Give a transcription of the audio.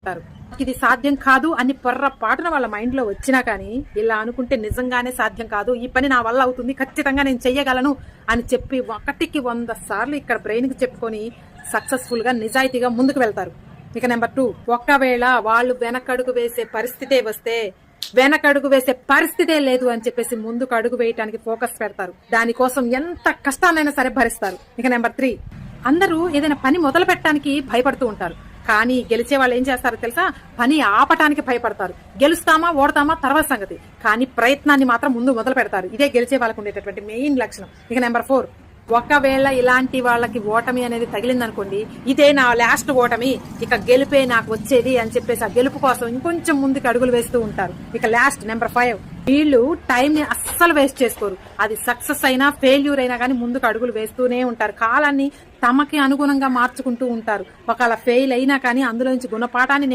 ఉంటారు. ఇది సాధ్యం కాదు అని పొర్రపాటున వాళ్ళ మైండ్ లో వచ్చినా కానీ ఇలా అనుకుంటే నిజంగానే సాధ్యం కాదు, ఈ పని నా వల్ల అవుతుంది, ఖచ్చితంగా నేను చెయ్యగలను అని చెప్పి 100 సార్లు ఇక్కడ బ్రెయిన్ కి చెప్పుకొని సక్సెస్ఫుల్ గా నిజాయితీగా ముందుకు వెళ్తారు. ఇక నెంబర్ 2, ఒకవేళ వాళ్ళు వెనకడుగు వేసే పరిస్థితే వస్తే వెనకడుగు వేసే పరిస్థితే లేదు అని చెప్పేసి ముందుకు అడుగు వేయటానికి ఫోకస్ పెడతారు. దానికోసం ఎంత కష్టాన్నైనా సరే భరిస్తారు. ఇక నెంబర్ 3, అందరూ ఏదైనా పని మొదలు పెట్టడానికి భయపడుతూ ఉంటారు. కానీ గెలిచే వాళ్ళు ఏం చేస్తారో తెలుసా? పని ఆపటానికి భయపడతారు. గెలుస్తామా ఓడతామా తర్వాత సంగతి, కానీ ప్రయత్నాన్ని మాత్రం ముందు మొదలు పెడతారు. ఇదే గెలిచే వాళ్ళకు ఉండేటటువంటి మెయిన్ లక్షణం. ఇక నెంబర్ 4, ఒకవేళ ఇలాంటి వాళ్ళకి ఓటమి అనేది తగిలిందనుకోండి, ఇదే నా లాస్ట్ ఓటమి, ఇక గెలిపే నాకు వచ్చేది అని చెప్పేసి ఆ గెలుపు కోసం ఇంకొంచెం ముందుకు అడుగులు వేస్తూ ఉంటారు. ఇక లాస్ట్ నెంబర్ 5, వీళ్ళు టైం ని అస్సలు వేస్ట్ చేసుకోరు. అది సక్సెస్ అయినా ఫెయిల్యూర్ అయినా కానీ ముందుకు అడుగులు వేస్తూనే ఉంటారు. కాలాన్ని తమకి అనుగుణంగా మార్చుకుంటూ ఉంటారు. ఒకవేళ ఫెయిల్ అయినా కానీ అందులో నుంచి గుణపాఠాన్ని